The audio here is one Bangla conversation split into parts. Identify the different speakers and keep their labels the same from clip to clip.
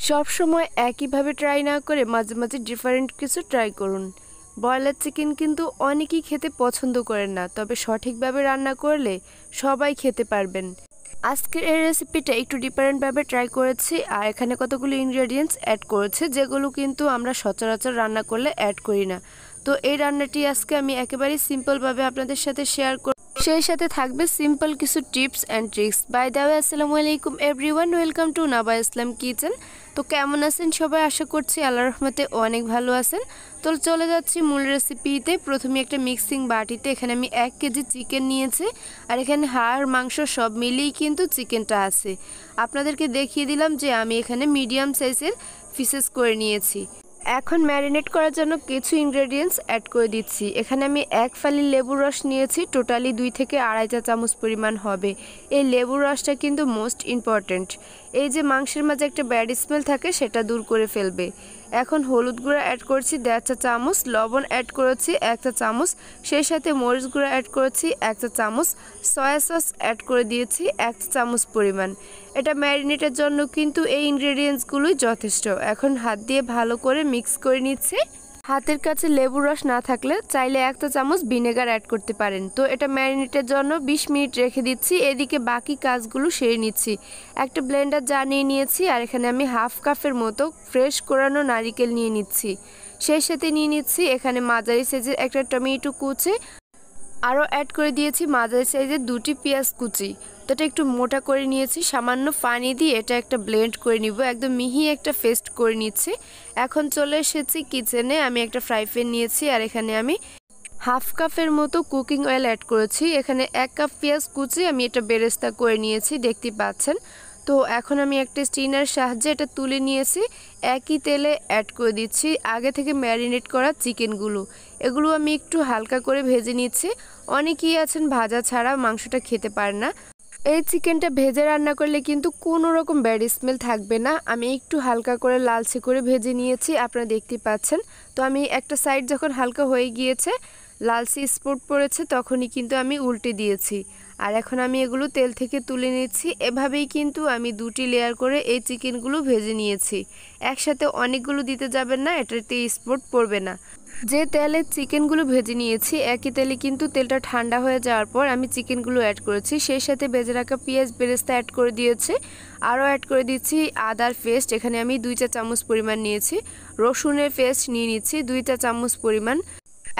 Speaker 1: সব সময় একইভাবে ট্রাই না করে মাঝে মাঝে ডিফারেন্ট কিছু ট্রাই করুন। ব্রয়লার চিকেন কিন্তু অনেকেই খেতে পছন্দ করেন না, তবে সঠিকভাবে রান্না করলে সবাই খেতে পারবেন। আজকের এই রেসিপিটা একটু ডিফারেন্টভাবে ট্রাই করেছি, আর এখানে কতগুলো ইনগ্রেডিয়েন্টস অ্যাড করেছে যেগুলো কিন্তু আমরা সচরাচর রান্না করলে অ্যাড করি না। তো এই রান্নাটি আজকে আমি একেবারেই সিম্পলভাবে আপনাদের সাথে শেয়ার করব, সেই সাথে থাকবে সিম্পল কিছু tips and tricks. By the way, আসসালামু আলাইকুম everyone, welcome to Naba Islam kitchen. তো কেমন আছেন সবাই? আশা করছি আল্লাহর রহমতে অনেক ভালো আছেন। তো চলে যাচ্ছি মূল রেসিপিতে। প্রথমে একটা মিক্সিং বাটিতে এখানে আমি 1 কেজি চিকেন নিয়েছি, আর এখানে হাড় মাংস সব মিলিয়েই কিন্তু চিকেনটা আছে। আপনাদেরকে দেখিয়ে দিলাম যে আমি এখানে মিডিয়াম সাইজের পিসেস করে নিয়েছি। এখন ম্যারিনেট করার জন্য কিছু ইনগ্রেডিয়েন্টস অ্যাড করে দিচ্ছি। এখানে আমি 1 ফালি লেবুর রস নিয়েছি, টোটালি 2 থেকে আড়াই চা চামচ পরিমাণ হবে। এই লেবুর রসটা কিন্তু মোস্ট ইম্পর্ট্যান্ট, এই যে মাংসের মাঝে একটা ব্যাড স্মেল থাকে সেটা দূর করে ফেলবে। এখন হলুদ গুঁড়া অ্যাড করছি 1.5 চা চামচ, লবণ অ্যাড করেছি 1 চা চামচ, সেই সাথে মরিচ গুঁড়া অ্যাড করেছি 1 চা চামচ, সয়া সস অ্যাড করে দিয়েছি 1 চা চামচ পরিমাণ। এটা ম্যারিনেটের জন্য কিন্তু এই ইনগ্রেডিয়েন্টসগুলোই যথেষ্ট। এখন হাত দিয়ে ভালো করে মিক্স করে নিচ্ছি। হাতের কাছে লেবুর রস না থাকলে চাইলে 1 চা চামচ ভিনেগার অ্যাড করতে পারেন। তো এটা ম্যারিনেটের জন্য 20 মিনিট রেখে দিচ্ছি। এদিকে বাকি কাজগুলো সেরে নিচ্ছি। একটা ব্লেন্ডার জার নিয়ে নিয়েছি, আর এখানে আমি হাফ কাপের মতো ফ্রেশ কোরানো নারিকেল নিয়ে নিচ্ছি। সেই সাথে নিয়ে নিচ্ছি এখানে মাঝারি সাইজের একটা টমেটো কুচি, আরও অ্যাড করে দিয়েছি মাঝারি সাইজের 2টি পেঁয়াজ কুচি। তো এটা একটু মোটা করে নিয়েছি, সামান্য পানি দিয়ে এটা একটা ব্লেন্ড করে নিব, একদম মিহি একটা পেস্ট করে নিচ্ছি। এখন চলে এসেছি কিচেনে। আমি একটা ফ্রাই প্যান নিয়েছি, আর এখানে আমি হাফ কাপের মতো কুকিং অয়েল অ্যাড করেছি। এখানে 1 কাপ পেঁয়াজ কুচি আমি এটা বেরেস্তা করে নিয়েছি, দেখতে পাচ্ছেন। তো এখন আমি একটা স্টিনার সাহায্যে এটা তুলে নিয়েছি, একই তেলে অ্যাড করে দিচ্ছি আগে থেকে ম্যারিনেট করা চিকেনগুলো। এগুলো আমি একটু হালকা করে ভেজে নিচ্ছি। অনেকেই আছেন ভাজা ছাড়া মাংসটা খেতে পারে না। এই চিকেনটা ভেজে রান্না করলে কিন্তু কোনো রকম ব্যাড স্মেল থাকবে না। আমি একটু হালকা করে লালচে করে ভেজে নিয়েছি, আপনারা দেখতে পাচ্ছেন। তো আমি একটা সাইড যখন হালকা হয়ে গিয়েছে, লালচে স্পট পড়েছে, তখনই কিন্তু আমি উল্টে দিয়েছি। আর এখন আমি এগুলো তেল থেকে তুলে নিচ্ছি। এভাবেই কিন্তু আমি 2টি লেয়ার করে এই চিকেনগুলো ভেজে নিয়েছি। একসাথে অনেকগুলো দিতে যাবেন না, এটাতে স্পট পড়বে না। যে তেলে চিকেনগুলো ভেজে নিয়েছি, একই তেলে কিন্তু তেলটা ঠান্ডা হয়ে যাওয়ার পর আমি চিকেনগুলো অ্যাড করেছি। সেই সাথে ভেজে রাখা পেঁয়াজ বেরেস্তা অ্যাড করে দিয়েছি। আরও অ্যাড করে দিচ্ছি আদার পেস্ট। এখানে আমি 2 চা চামচ পরিমাণ নিয়েছি। রসুনের পেস্ট নিয়ে নিচ্ছি 2 চা চামচ পরিমাণ।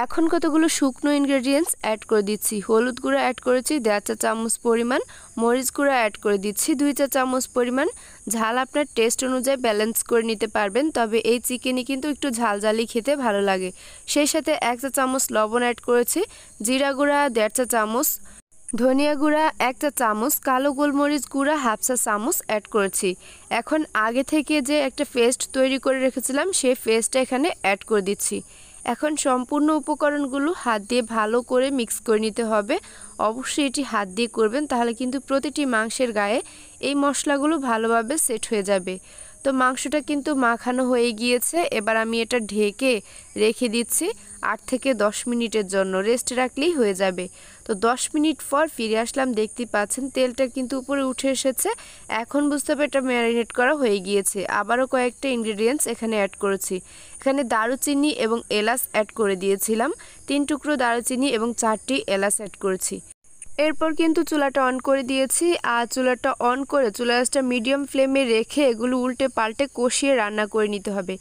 Speaker 1: এখন কতগুলো শুকনো ইনগ্রেডিয়েন্টস অ্যাড করে দিচ্ছি। হলুদ গুঁড়া অ্যাড করেছি 1.5 চা চামচ পরিমাণ, মরিচ গুঁড়া অ্যাড করে দিচ্ছি 2 চা চামচ পরিমাণ। ঝাল আপনার টেস্ট অনুযায়ী ব্যালেন্স করে নিতে পারবেন, তবে এই চিকেনই কিন্তু একটু ঝালঝালি খেতে ভালো লাগে। সেই সাথে 1 চা চামচ লবণ অ্যাড করেছি, জিরা গুঁড়া 1.5 চা চামচ, ধনিয়া গুঁড়া 1 চা চামচ, কালো গোলমরিচ গুঁড়া হাফ চা চামচ অ্যাড করেছি। এখন আগে থেকে যে একটা পেস্ট তৈরি করে রেখেছিলাম, সেই পেস্টটা এখানে অ্যাড করে দিচ্ছি। এখন সম্পূর্ণ উপকরণগুলো হাত দিয়ে ভালো করে মিক্স করে নিতে হবে। অবশ্যই এটি হাত দিয়ে করবেন, তাহলে কিন্তু প্রতিটি মাংসের গায়ে এই মশলাগুলো ভালোভাবে সেট হয়ে যাবে। তো মাংসটা কিন্তু মাখানো হয়ে গিয়েছে। এবার আমি এটা ঢেকে রেখে দিচ্ছি 8 থেকে 10 মিনিটের জন্য, রেস্টে রাখলেই হয়ে যাবে। তো 10 মিনিট পর ফিরে আসলাম, দেখতে পাচ্ছেন তেলটা কিন্তু উপরে উঠে এসেছে। এখন বুঝতে হবে এটা ম্যারিনেট করা হয়ে গিয়েছে। আবারও কয়েকটা ইনগ্রেডিয়েন্টস এখানে অ্যাড করেছি। এখানে দারুচিনি এবং এলাচ অ্যাড করে দিয়েছিলাম, 3 টুকরো দারুচিনি এবং 4টি এলাচ অ্যাড করেছি। এরপর কিন্তু চুলাটা অন করে দিয়েছি, আর চুলাটা অন করে চুলা আঁচটা মিডিয়াম ফ্লেমে রেখে এগুলো উল্টে পাল্টে কষিয়ে রান্না করে নিতে হবে।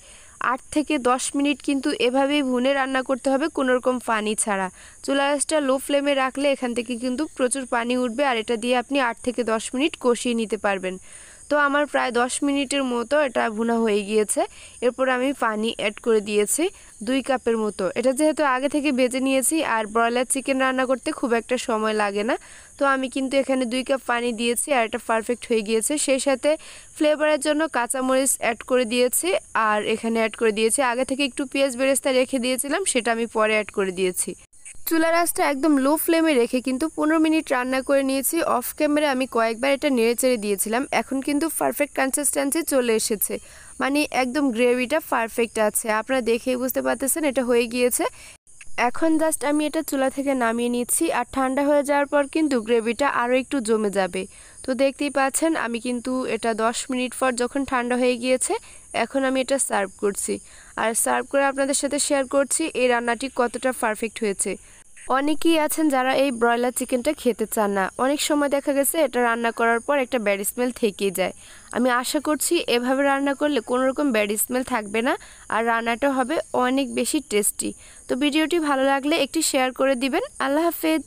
Speaker 1: 8 থেকে 10 মিনিট কিন্তু এভাবেই ভুনে রান্না করতে হবে, কোনো রকম পানি ছাড়া। চুলা আঁচটা লো ফ্লেমে রাখলে এখান থেকে কিন্তু প্রচুর পানি উঠবে, আর এটা দিয়ে আপনি 8 থেকে 10 মিনিট কষিয়ে নিতে পারবেন। তো আমার প্রায় 10 মিনিটের মতো এটা ভুনা হয়ে গিয়েছে। এরপর আমি পানি অ্যাড করে দিয়েছি 2 কাপের মতো। এটা যেহেতু আগে থেকে ভেজে নিয়েছি, আর ব্রয়লার চিকেন রান্না করতে খুব একটা সময় লাগে না, তো আমি কিন্তু এখানে 2 কাপ পানি দিয়েছি, আর এটা পারফেক্ট হয়ে গিয়েছে। সেই সাথে ফ্লেভারের জন্য কাঁচামরিচ অ্যাড করে দিয়েছি, আর এখানে অ্যাড করে দিয়েছি আগে থেকে একটু পেঁয়াজ বেরেস্তা রেখে দিয়েছিলাম, সেটা আমি পরে অ্যাড করে দিয়েছি। চুলার আঁচটা একদম লো ফ্লেমে রেখে কিন্তু 15 মিনিট রান্না করে নিয়েছি। অফ ক্যামেরা আমি কয়েকবার এটা নেড়েচেড়ে দিয়েছিলাম। এখন কিন্তু পারফেক্ট কনসিস্টেন্সি চলে এসেছে, মানে একদম গ্রেভিটা পারফেক্ট আছে। আপনারা দেখেই বুঝতে পারতেছেন এটা হয়ে গিয়েছে। এখন জাস্ট আমি এটা চুলা থেকে নামিয়ে নিচ্ছি, আর ঠান্ডা হয়ে যাওয়ার পর কিন্তু গ্রেভিটা আরও একটু জমে যাবে। তো দেখতেই পাচ্ছেন আমি কিন্তু এটা 10 মিনিট পর যখন ঠান্ডা হয়ে গিয়েছে এখন আমি এটা সার্ভ করছি। আর সার্ভ করে আপনাদের সাথে শেয়ার করছি এই রান্নাটি কতটা পারফেক্ট হয়েছে। অনেকেই আছেন যারা এই ব্রয়লার চিকেনটা খেতে চান না, অনেক সময় দেখা গেছে এটা রান্না করার পর একটা ব্যাড স্মেল থেকেই যায়। আমি আশা করছি এভাবে রান্না করলে কোনো রকম ব্যাড স্মেল থাকবে না আর রান্নাটা হবে অনেক বেশি টেস্টি। তো ভিডিওটি ভালো লাগলে একটি শেয়ার করে দিবেন। আল্লাহ হাফেজ।